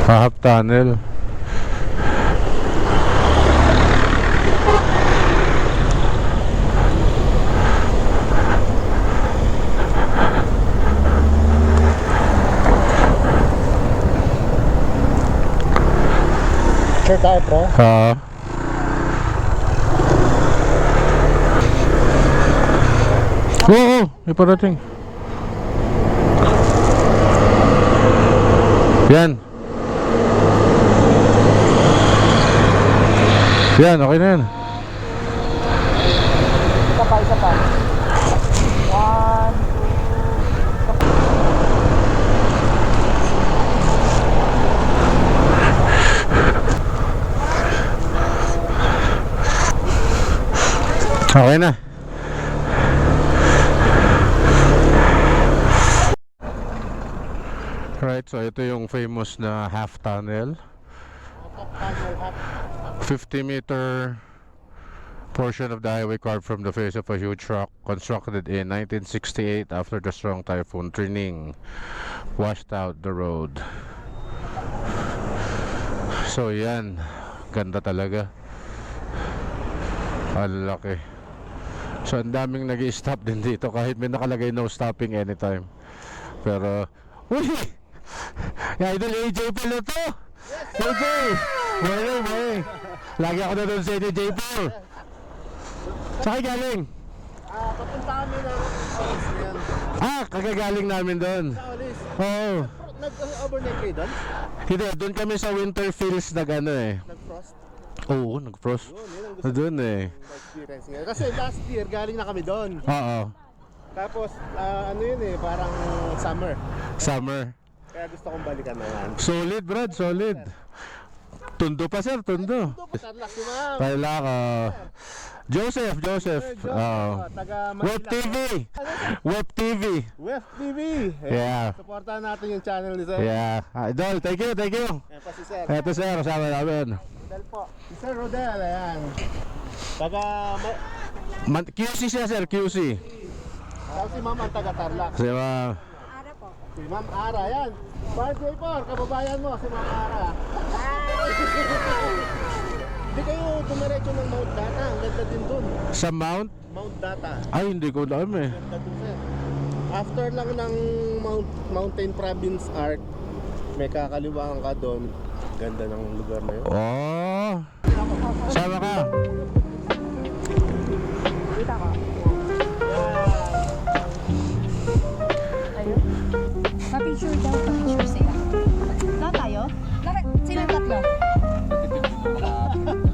Half tunnel. Sure tayo, pre. Oo, may parating. Yan. Yan, okay na yan. Isa pa, isa pa. 1, 2. Okay na. Right, so ito yung famous na half tunnel. 50-meter portion of the highway carved from the face of a huge rock, constructed in 1968 after the strong typhoon Trining washed out the road. So yan, ganda talaga. Ang laki. So ang daming nag-i-stop din dito kahit may nakalagay no stopping anytime. Pero, uy! Idol AJ pala to! AJ! Morning! Lagi ako na doon sa AJ Paul. Saan kayo galing? Papunta kami na Olis na yan. Kagagaling namin doon. Sa Olis. Oo. Nag-overnight kayo doon? Hindi, doon kami sa Winterfields nag-ano eh. Nag-frost? Oo, nag-frost. Yun ang gusto Doon eh. experience nga. Kasi last year, galing na kami doon. Oo. Tapos, ano yun eh, parang summer. Summer. Kaya gusto kong balikan na yan. Solid, Brad, solid. Tundo pa, sir, tundo. Tarlac si ma'am. Kaya ka. Joseph. Taga Web Manila. TV. Web TV. Web TV. Yeah. Supportahan natin yung channel ni Sir. Yeah. Idol, thank you. Ayan pa si Sir. Eto, sir, kasama namin. Rodel po. Si Sir Rodel, ayan. Taga, QC siya, sir, QC. tapos si ma'am ang taga Tarlac. Kasi ma'am. Si Ma'am Ara, yan. J4, kababayan mo, si Ma'am Ara. Hindi kayo dumiretso ng Mount Data, ang ganda din dun. Sa Mount? Mount Data, Ay, hindi ko alam eh. ganda dun sir. After lang ng Mountain Province Arc, may kakaliwaan ka doon. Ganda ng lugar na yun. Oh. Sama ka. Picture daw, picture sila. Na tayo? Silang tatlo.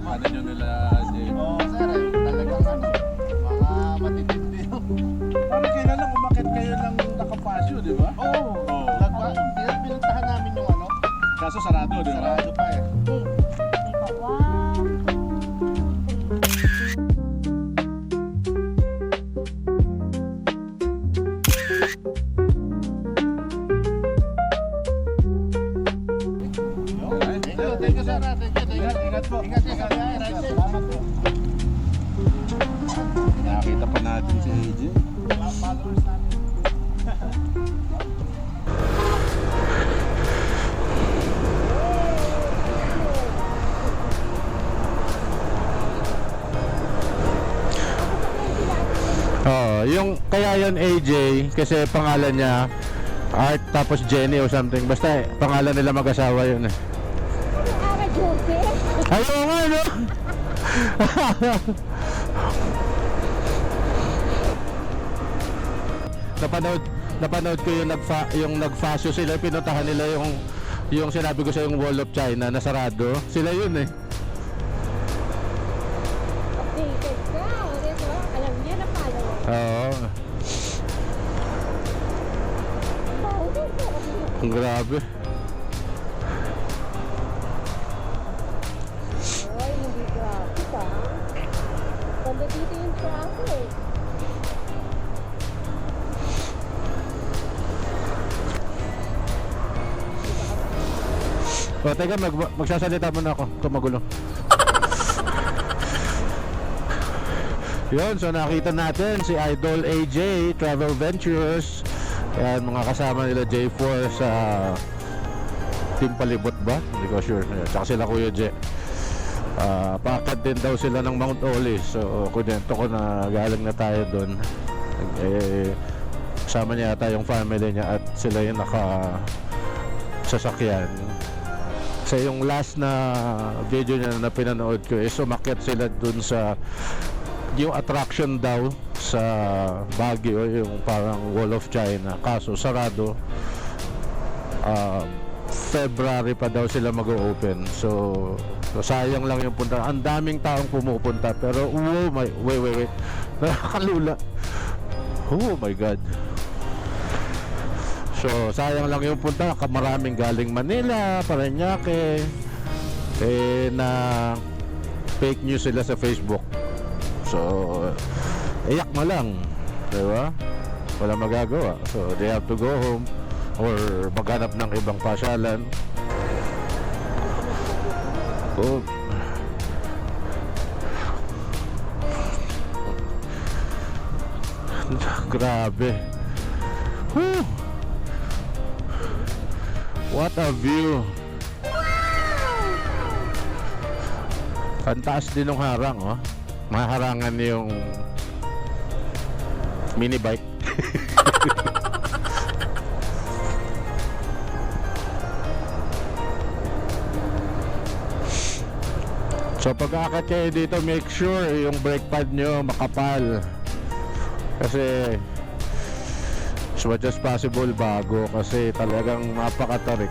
Ano nyo nila, Jay? Oo, sir. Talagang ano, mga matitindi yun. Parang kailan lang umakit kayo ng nakapasyo, di ba? Oo. Pinuntahan namin yung ano. Kaso sarado, di ba? Sarado pa eh. Okay. Teka, 1, 2, 3. Thank you, sir. Ingat po. Ingat sa biyahe. Right safe. Salamat po. Nakita pa natin si AJ. Followers namin. Yung kaya yun AJ kasi pangalan niya Art tapos Jenny or something. Basta pangalan nila mag-asawa yun eh. Ara Joseph. Ayaw nga no? napanood ko yung nagfasyo sila, pinuntahan nila yung sinabi ko sa yung Wall of China na sarado. Sila yun eh. Updated ka. Diba? Alam niya na follower. Oo. Grabe. Ay, hindi traffic ah. Ganda dito yung traffic. O, teka, magsasalita muna ako kung magulo. Yun, so nakita natin si Idol AJ Travel Ventures. Yan, mga kasama nila J4 sa Team Palibot ba? Hindi ko sure. Yan, tsaka sila Kuya J. Paakad din daw sila ng Mount Olis. So, kunento ko na galing na tayo doon. Kasama niya yata yung family niya at sila yung sasakyan. Kasi yung last na video niya na pinanood ko is umakyat sila dun sa yung attraction daw sa Baguio, yung parang Wall of China, kaso sarado. February pa daw sila mag-open, so sayang lang yung punta. Ang daming taong pumupunta pero wait nakakalula. Oh my god. So sayang lang yung punta. Maraming galing Manila, Parañaque, na fake news sila sa Facebook. So iyak mo lang, diba? Wala magagawa. So they have to go home or maghanap ng ibang pasyalan. Oh. Grabe. Whew. What a view. Ang taas din ng harang, oh. Maharangan yung mini bike. So pag-aakyat kayo dito, make sure yung brake pad nyo makapal. Kasi as much as possible bago, kasi talagang napakatarik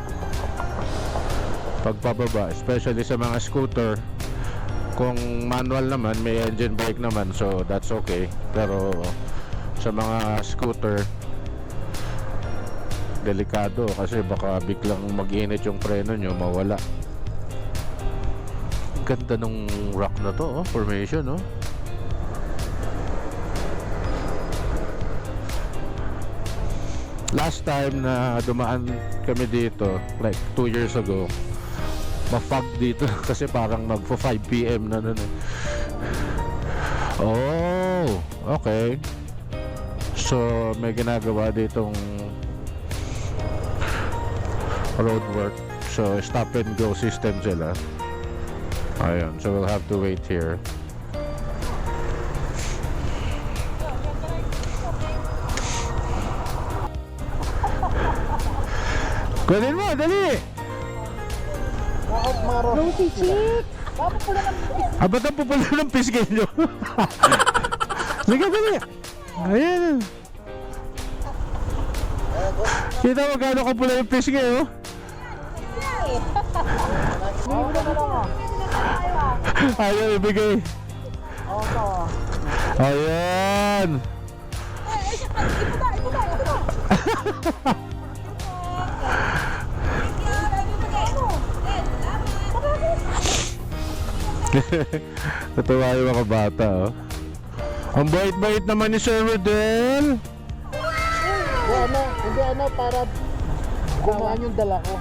pagpababa, especially sa mga scooter. Kung manual naman, may engine brake naman, so that's okay. Pero sa mga scooter, delikado kasi baka biglang mag-init yung preno nyo, mawala. Ganda nung rock na to, oh, formation, oh. Last time na dumaan kami dito, like 2 years ago, ma-fog dito kasi parang magpo 5 PM na nun eh. Oh, okay. So may ginagawa ditong road work. So stop and go system sila. Ayun, so we'll have to wait here. Kunin mo, dali! Rosy chick. Ba't ang pupula ng pisgay nyo? Sige, dali! Ayan. Kita mo gano'n ka pula yung fish ngayon, oh. Ayaw ibigay. Ayan. Natuwa yung mga bata, oh. Ang bait-bait naman ni Sir Rodel. Hindi ano, para gumaan yung dala ko.